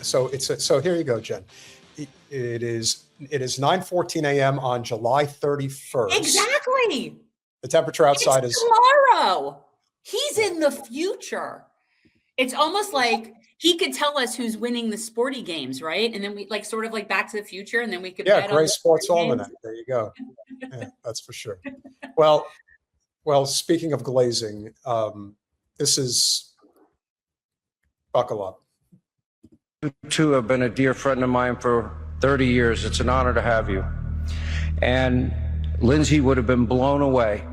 So here you go, Jen. It is 9:14 a.m. on July 31st. Exactly. The temperature outside is tomorrow. He's in the future. It's almost like he could tell us who's winning the sporty games, right? And then we sort of like Back to the Future, and then we could bet Gray on Sports Almanac. There you go. Yeah, that's for sure. Well, speaking of glazing, this is buckle up. You two have been a dear friend of mine for 30 years. It's an honor to have you. And Lindsey would have been blown away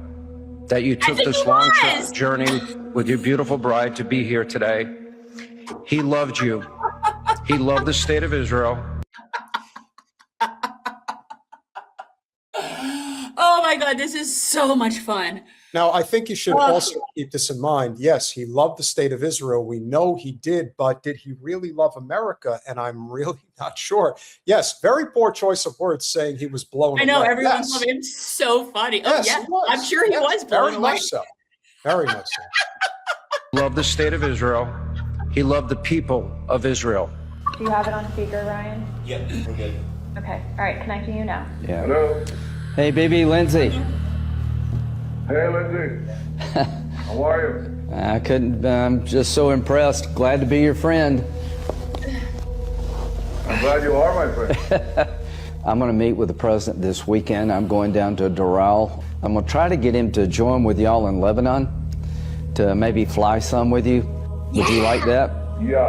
that you took this long journey with your beautiful bride to be here today. He loved you. He loved the state of Israel. Oh my God, this is so much fun. Now, I think you should also keep this in mind. Yes, he loved the state of Israel. We know he did, but did he really love America? And I'm really not sure. Yes, very poor choice of words saying he was blown away. I know, everyone's loving him. So funny. Oh, yeah, I'm sure he was blown away. Very much so. Very much so. He loved the state of Israel. He loved the people of Israel. Do you have it on speaker, Ryan? Yeah, we're good. Okay. All right, connecting you now. Yeah. Hello. Hey, baby, Lindsey. Hey, Lindsey. How are you? I couldn't, I'm just so impressed. Glad to be your friend. I'm glad you are my friend. I'm going to meet with the president this weekend. I'm going down to Doral. I'm going to try to get him to join with y'all in Lebanon to maybe fly some with you. Would you like that? Yeah,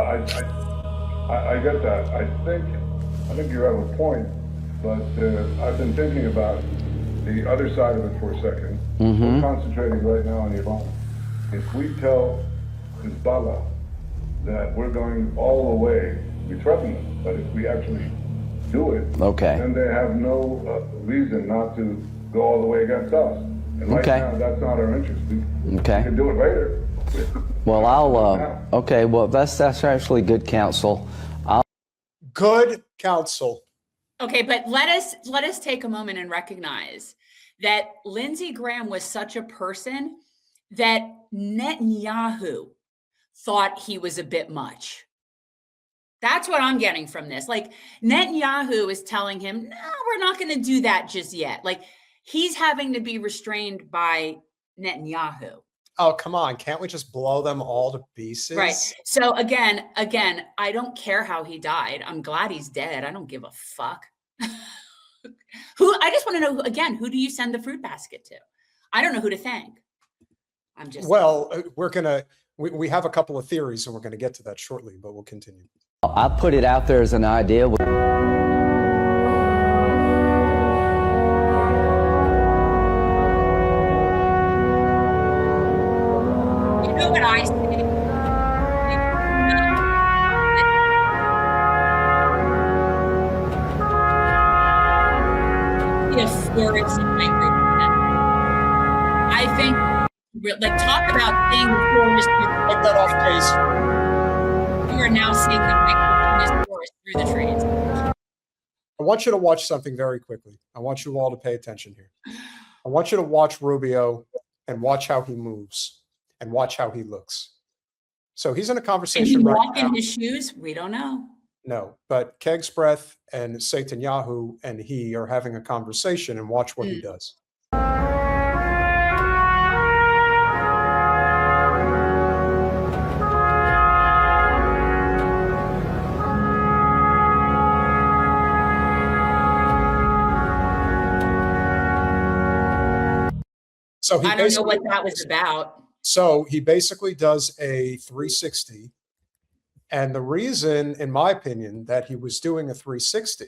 I get that. I think you have a point, but I've been thinking about the other side of it for a second. We're concentrating right now on Iran. If we tell Hezbollah that we're going all the way, we threaten them, but if we actually do it, then they have no reason not to go all the way against us. And right now, that's not our interest. We can do it later. Well, well, that's actually good counsel. Good counsel. Okay, but let us take a moment and recognize that Lindsey Graham was such a person that Netanyahu thought he was a bit much. That's what I'm getting from this. Like, Netanyahu is telling him, no, we're not going to do that just yet. Like, he's having to be restrained by Netanyahu. Oh, come on. Can't we just blow them all to pieces? Right. So again, I don't care how he died. I'm glad he's dead. I don't give a fuck. I just want to know, again, who do you send the fruit basket to? I don't know who to thank. I'm just. Well, we have a couple of theories and we're going to get to that shortly, but we'll continue. I put it out there as an idea. You know what I say? I think, talk about seeing the forest. Take that off, please. You are now seeing the forest through the trees. I want you to watch something very quickly. I want you all to pay attention here. I want you to watch Rubio and watch how he moves and watch how he looks. So he's in a conversation right now. Can he walk in his shoes? We don't know. No, but Keg's Breath and Netanyahu and he are having a conversation, and watch what he does. So I don't know what that was about. So he basically does a 360. And the reason, in my opinion, that he was doing a 360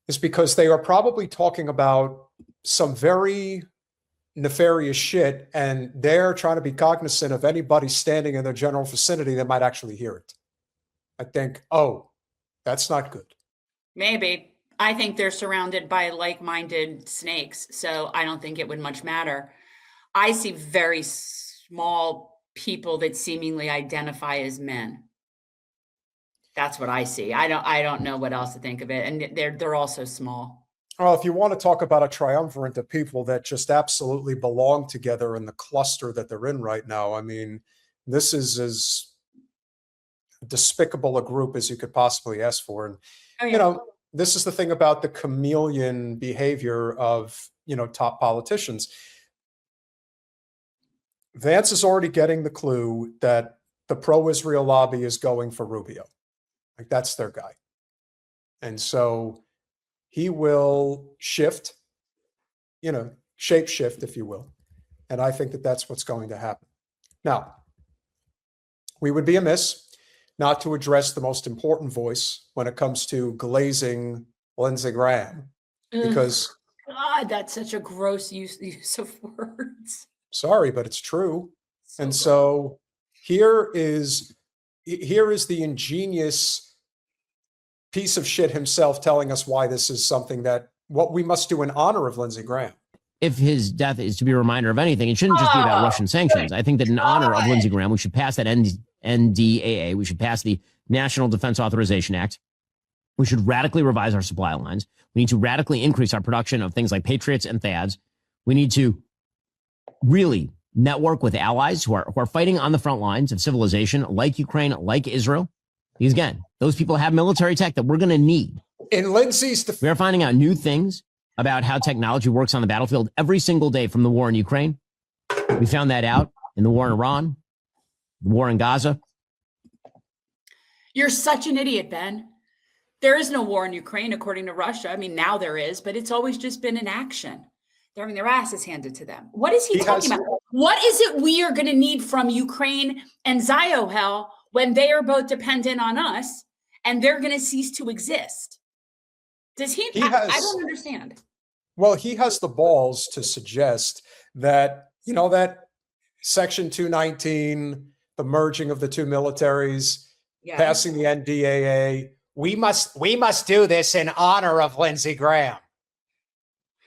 is because they are probably talking about some very nefarious shit, and they're trying to be cognizant of anybody standing in their general vicinity that might actually hear it. I think, oh, that's not good. Maybe. I think they're surrounded by like-minded snakes, so I don't think it would much matter. I see very small people that seemingly identify as men. That's what I see. I don't know what else to think of it, and they're also small. Well, if you want to talk about a triumvirate of people that just absolutely belong together in the cluster that they're in right now, I mean, this is as despicable a group as you could possibly ask for. And, Oh, yeah. you know, this is the thing about the chameleon behavior of, you know, top politicians. Vance is already getting the clue that the pro-Israel lobby is going for Rubio. Like, that's their guy. And so he will shift, you know, shape shift, if you will. And I think that that's what's going to happen. Now, we would be amiss not to address the most important voice when it comes to glazing Lindsey Graham, because God, that's such a gross use of words. sorry, but it's true. So And gross. so here is the ingenious piece of shit himself telling us why this is something that what we must do in honor of Lindsey Graham. If his death is to be a reminder of anything, it shouldn't just be about Russian sanctions. I think that in honor of Lindsey Graham, we should pass that NDAA. We should pass the National Defense Authorization Act. We should radically revise our supply lines. We need to radically increase our production of things like Patriots and THAADs. We need to really network with allies who are fighting on the front lines of civilization, like Ukraine, like Israel. Because again, those people have military tech that we're going to need. In Lindsey's defense, We are finding out new things about how technology works on the battlefield every single day from the war in Ukraine. We found that out in the war in Iran, the war in Gaza. You're such an idiot, Ben. There is no war in Ukraine, according to Russia. I mean, now there is, but it's always just been in action. They're having their asses handed to them. What is he talking about? What is it we are going to need from Ukraine and Ziohel when they are both dependent on us and they're going to cease to exist? Does he? I don't understand. well, he has the balls to suggest that, you know, that Section 219, the merging of the two militaries, Yeah. passing the NDAA. We must do this in honor of Lindsey Graham.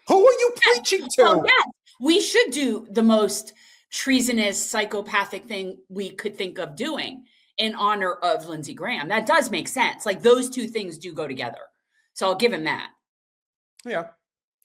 Who are you preaching to? Well, yes, we should do the most treasonous, psychopathic thing we could think of doing in honor of Lindsey Graham. That does make sense. Like, those two things do go together. So I'll give him that. Yeah,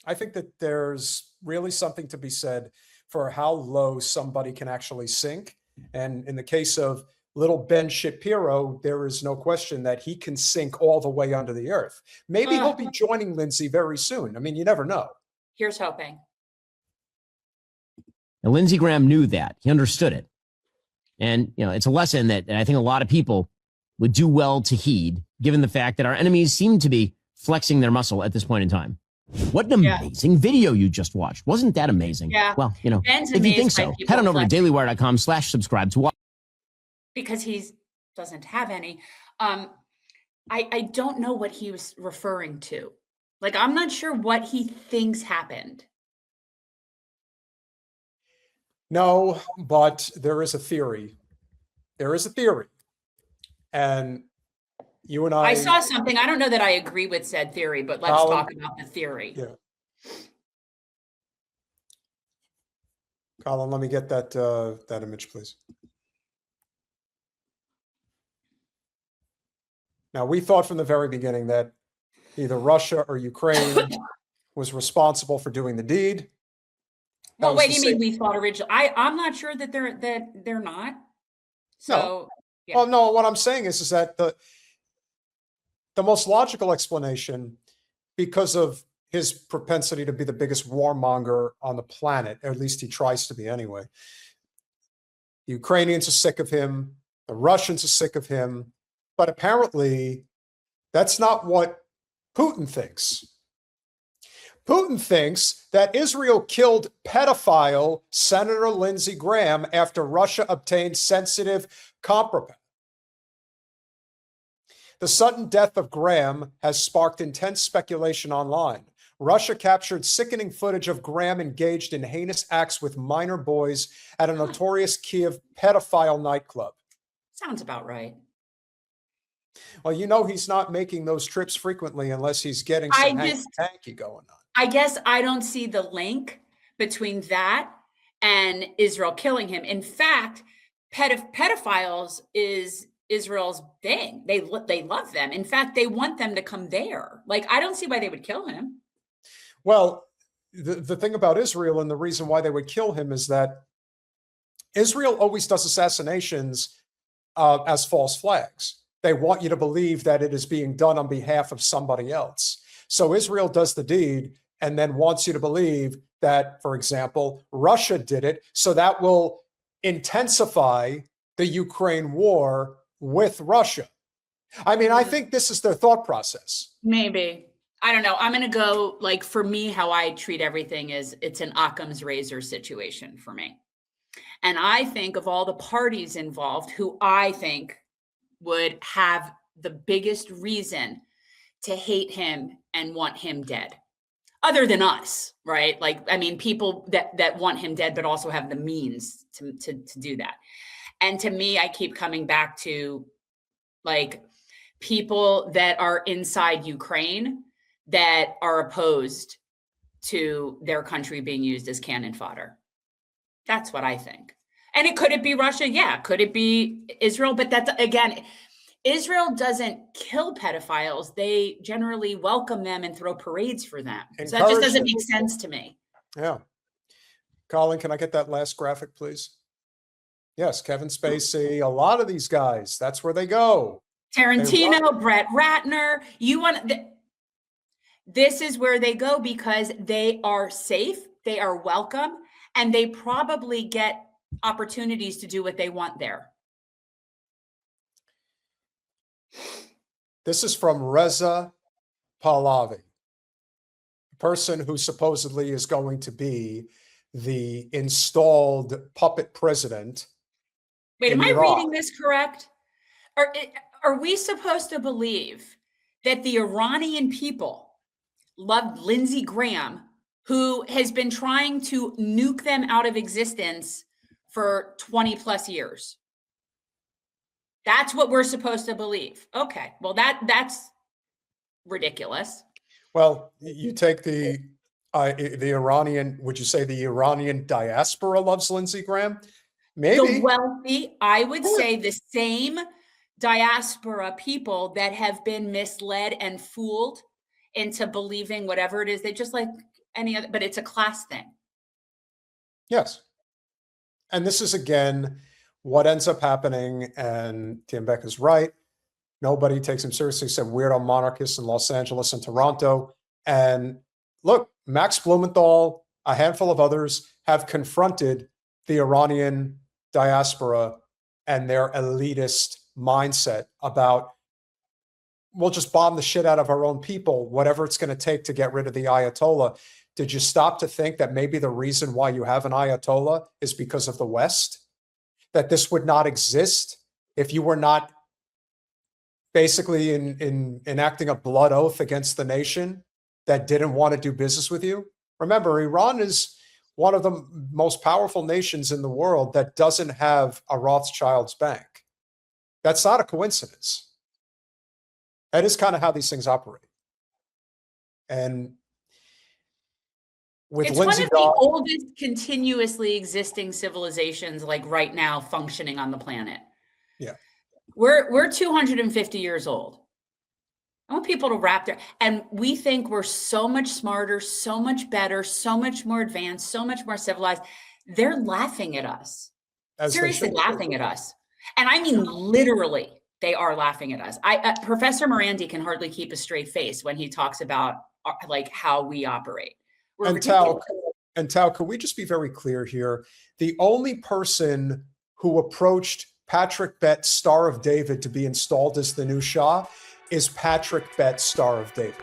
I think that there's really something to be said for how low somebody can actually sink. And in the case of little Ben Shapiro, there is no question that he can sink all the way under the earth. Maybe he'll be joining Lindsey very soon. I mean, you never know. Here's hoping. And Lindsey Graham knew that. He understood it. And, you know, it's a lesson that I think a lot of people would do well to heed, given the fact that our enemies seem to be flexing their muscle at this point in time. What an amazing video you just watched. Wasn't that amazing? Yeah. Well, you know, Ben's if you think amazed by so, people head on over to flexing. dailywire.com/subscribe to watch. Because he doesn't have any. I don't know what he was referring to. Like, I'm not sure what he thinks happened. No, but there is a theory. There is a theory. And you and I saw something. I don't know that I agree with said theory, but let's Colin, talk about the theory. Yeah. Colin, let me get that image, please. Now, we thought from the very beginning that either Russia or Ukraine was responsible for doing the deed. Well, wait, you mean we thought originally? I'm not sure that they're not. So, yeah. Well, no, what I'm saying is that the most logical explanation, because of his propensity to be the biggest warmonger on the planet, or at least he tries to be anyway. The Ukrainians are sick of him. The Russians are sick of him. But apparently, that's not what Putin thinks. Putin thinks that Israel killed pedophile Senator Lindsey Graham after Russia obtained sensitive compromise. The sudden death of Graham has sparked intense speculation online. Russia captured sickening footage of Graham engaged in heinous acts with minor boys at a notorious Kiev pedophile nightclub. Sounds about right. Well, you know, he's not making those trips frequently unless he's getting some hanky going on. I guess I don't see the link between that and Israel killing him. In fact, pedophiles is Israel's thing. They love them. In fact, they want them to come there. Like, I don't see why they would kill him. Well, the thing about Israel and the reason why they would kill him is that Israel always does assassinations as false flags. They want you to believe that it is being done on behalf of somebody else. So Israel does the deed and then wants you to believe that, for example, Russia did it. So that will intensify the Ukraine war with Russia. I mean, I think this is their thought process. Maybe. I don't know. I'm going to go, like, for me, how I treat everything is it's an Occam's razor situation for me. And I think of all the parties involved who I think would have the biggest reason to hate him and want him dead, other than us, right? Like, I mean, people that want him dead, but also have the means to do that. And to me, I keep coming back to, like, people that are inside Ukraine that are opposed to their country being used as cannon fodder. That's what I think. And could it be Russia? Yeah. Could it be Israel? But that's, again, Israel doesn't kill pedophiles. They generally welcome them and throw parades for them. So that just doesn't make sense to me. Yeah. Colin, can I get that last graphic, please? Yes, Kevin Spacey, a lot of these guys, that's where they go. Tarantino, Brett Ratner, this is where they go because they are safe, they are welcome, and they probably get opportunities to do what they want there. This is from Reza Pahlavi, a person who supposedly is going to be the installed puppet president. Wait, am I Iraq. reading this correct? Are we supposed to believe that the Iranian people loved Lindsey Graham, who has been trying to nuke them out of existence for 20 plus years? That's what we're supposed to believe. Okay, well, that's ridiculous. Well, you take the Iranian, would you say the Iranian diaspora loves Lindsey Graham? Maybe. The wealthy, I would say the same diaspora people that have been misled and fooled into believing whatever it is. They just like any other, but it's a class thing. Yes. And this is, again, what ends up happening, and Tim Beck is right. Nobody takes him seriously except weirdo monarchists in Los Angeles and Toronto. And look, Max Blumenthal, a handful of others have confronted the Iranian diaspora and their elitist mindset about, we'll just bomb the shit out of our own people, whatever it's going to take to get rid of the Ayatollah. Did you stop to think that maybe the reason why you have an Ayatollah is because of the West? That this would not exist if you were not basically enacting a blood oath against the nation that didn't want to do business with you? Remember, Iran is one of the most powerful nations in the world that doesn't have a Rothschild's bank. That's not a coincidence. That is kind of how these things operate. And with it's Lindsey one of the oldest continuously existing civilizations, like right now, functioning on the planet. Yeah. We're 250 years old. I want people to wrap their, and we think we're so much smarter, so much better, so much more advanced, so much more civilized. They're laughing at us. Seriously laughing at us. And I mean, literally, they are laughing at us. Professor Morandi can hardly keep a straight face when he talks about like how we operate. And Tal, could we just be very clear here? The only person who approached Patrick Bett, Star of David, to be installed as the new Shah is Patrick Bett, Star of David.